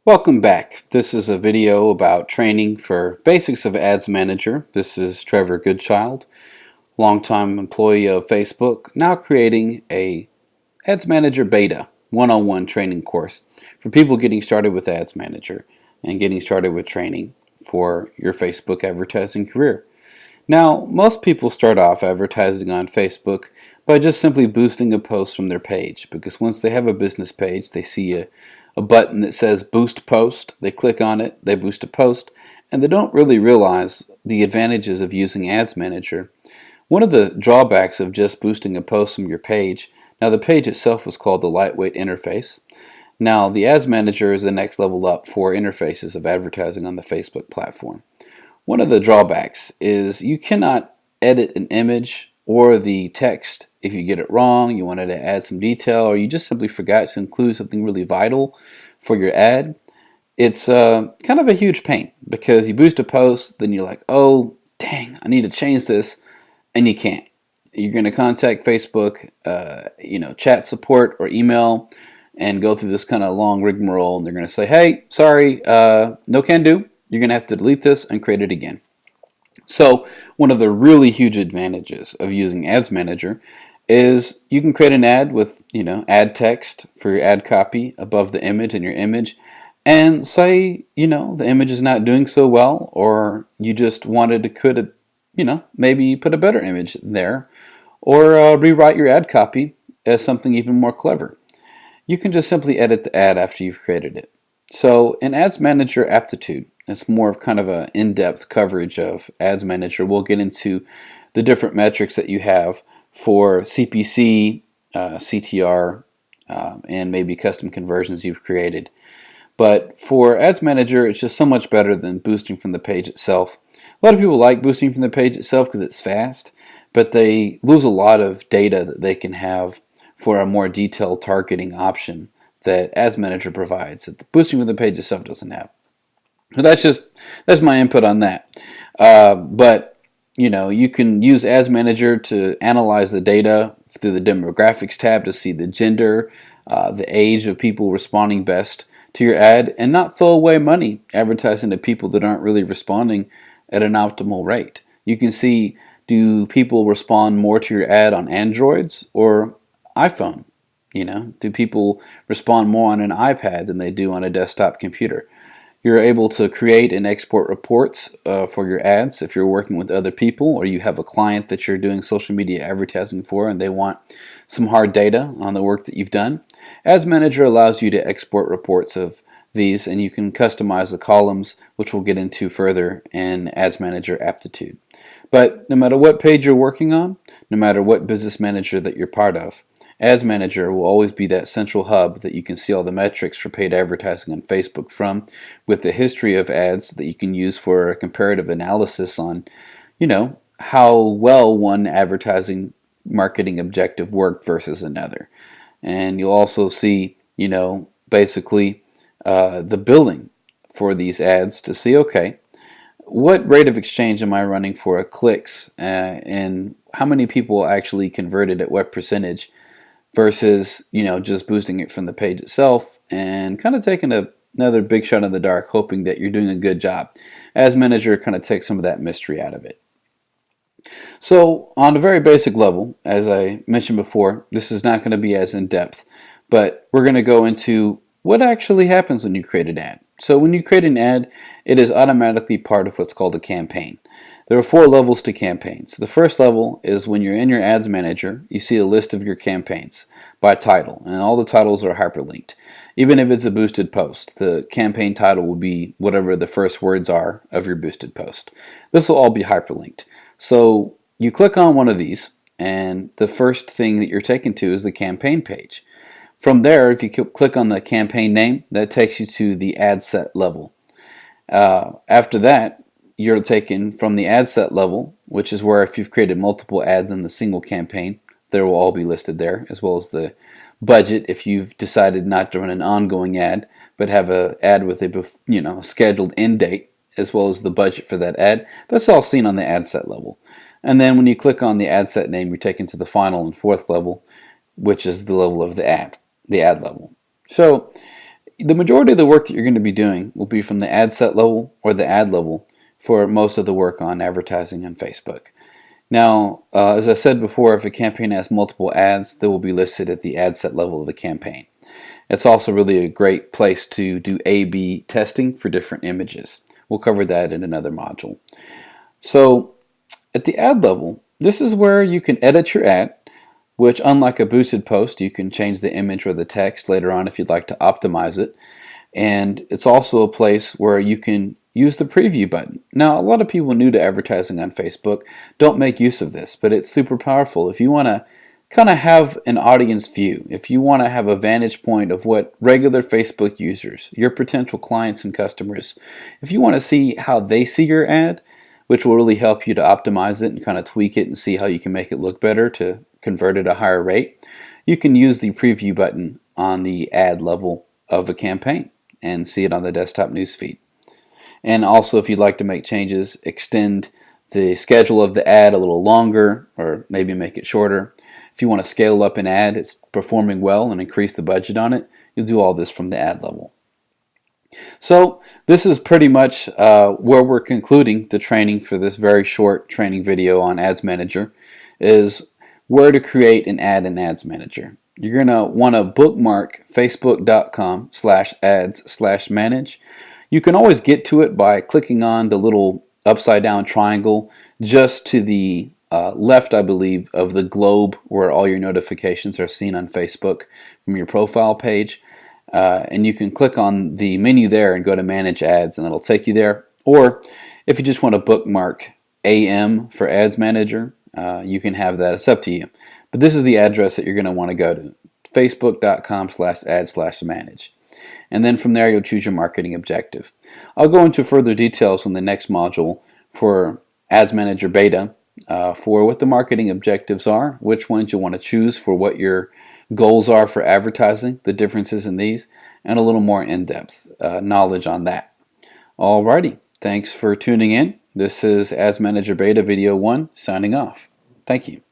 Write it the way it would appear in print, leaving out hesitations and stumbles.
Welcome back. This is a video about training for basics of Ads Manager. This is Trevor Goodchild, longtime employee of Facebook, now creating a Ads Manager Beta 101 training course for people getting started with Ads Manager and getting started with training for your Facebook advertising career. Now, most people start off advertising on Facebook by just simply boosting a post from their page, because once they have a business page, they see a button that says Boost Post. They click on it, they boost a post, and they don't really realize the advantages of using Ads Manager. One of the drawbacks of just boosting a post from your page, now the page itself is called the Lightweight Interface. Now, the Ads Manager is the next level up for interfaces of advertising on the Facebook platform. One of the drawbacks is you cannot edit an image or the text if you get it wrong, you wanted to add some detail, or you just simply forgot to include something really vital for your ad. It's kind of a huge pain because you boost a post, then you're like, oh, dang, I need to change this, and you can't. You're going to contact Facebook, chat support or email, and go through this kind of long rigmarole, and they're going to say, hey, sorry, no can do. You're going to have to delete this and create it again. So one of the really huge advantages of using Ads Manager is you can create an ad with, ad text for your ad copy above the image and your image, and say, the image is not doing so well, or you just wanted to maybe put a better image there, or rewrite your ad copy as something even more clever. You can just simply edit the ad after you've created it. So in Ads Manager Aptitude, it's more of kind of an in-depth coverage of Ads Manager. We'll get into the different metrics that you have for CPC, CTR, and maybe custom conversions you've created. But for Ads Manager, it's just so much better than boosting from the page itself. A lot of people like boosting from the page itself because it's fast, but they lose a lot of data that they can have for a more detailed targeting option that Ads Manager provides that the boosting from the page itself doesn't have. So that's my input on that. But you can use Ads Manager to analyze the data through the demographics tab to see the gender, the age of people responding best to your ad, and not throw away money advertising to people that aren't really responding at an optimal rate. You can see, do people respond more to your ad on Androids or iPhone? Do people respond more on an iPad than they do on a desktop computer? You're able to create and export reports for your ads if you're working with other people, or you have a client that you're doing social media advertising for and they want some hard data on the work that you've done. Ads Manager allows you to export reports of these, and you can customize the columns, which we'll get into further in Ads Manager Aptitude. But no matter what page you're working on, no matter what business manager that you're part of, Ads Manager will always be that central hub that you can see all the metrics for paid advertising on Facebook from, with the history of ads that you can use for a comparative analysis on, how well one advertising marketing objective worked versus another. And you'll also see, basically the billing for these ads to see, okay, what rate of exchange am I running for clicks, and how many people actually converted at what percentage, versus just boosting it from the page itself and kind of taking another big shot in the dark, hoping that you're doing a good job. Ads Manager kind of takes some of that mystery out of it. So on a very basic level, as I mentioned before, this is not going to be as in-depth, but we're going to go into what actually happens when you create an ad. So when you create an ad, it is automatically part of what's called a campaign. There are 4 levels to campaigns. The first level is when you're in your Ads Manager, you see a list of your campaigns by title, and all the titles are hyperlinked. Even if it's a boosted post, the campaign title will be whatever the first words are of your boosted post. This will all be hyperlinked. So you click on one of these, and the first thing that you're taken to is the campaign page. From there, if you click on the campaign name, that takes you to the ad set level. After that, you're taken from the ad set level, which is where if you've created multiple ads in the single campaign, they will all be listed there, as well as the budget if you've decided not to run an ongoing ad, but have an ad with a scheduled end date, as well as the budget for that ad. That's all seen on the ad set level. And then when you click on the ad set name, you're taken to the final and 4th level, which is the level of the ad level. So the majority of the work that you're going to be doing will be from the ad set level or the ad level for most of the work on advertising on Facebook. Now, as I said before, if a campaign has multiple ads, they will be listed at the ad set level of the campaign. It's also really a great place to do A/B testing for different images. We'll cover that in another module. So, at the ad level, this is where you can edit your ad, which, unlike a boosted post, you can change the image or the text later on if you'd like to optimize it. And it's also a place where you can use the preview button. Now, a lot of people new to advertising on Facebook don't make use of this, but it's super powerful. If you want to kind of have an audience view, if you want to have a vantage point of what regular Facebook users, your potential clients and customers, if you want to see how they see your ad, which will really help you to optimize it and kind of tweak it and see how you can make it look better to convert at a higher rate, you can use the preview button on the ad level of a campaign and see it on the desktop newsfeed. And also, if you'd like to make changes, extend the schedule of the ad a little longer or maybe make it shorter. If you want to scale up an ad, it's performing well, and increase the budget on it, you'll do all this from the ad level. So this is pretty much where we're concluding the training for this very short training video on Ads Manager, is where to create an ad in Ads Manager. You're going to want to bookmark facebook.com/ads/manage. You can always get to it by clicking on the little upside down triangle just to the left, I believe, of the globe where all your notifications are seen on Facebook from your profile page. And you can click on the menu there and go to Manage Ads, and it'll take you there. Or if you just want to bookmark AM for Ads Manager, you can have that. It's up to you. But this is the address that you're going to want to go to, facebook.com/ads/manage. And then from there, you'll choose your marketing objective. I'll go into further details in the next module for Ads Manager Beta, for what the marketing objectives are, which ones you want to choose for what your goals are for advertising, the differences in these, and a little more in-depth knowledge on that. Alrighty, thanks for tuning in. This is Ads Manager Beta Video 1 signing off. Thank you.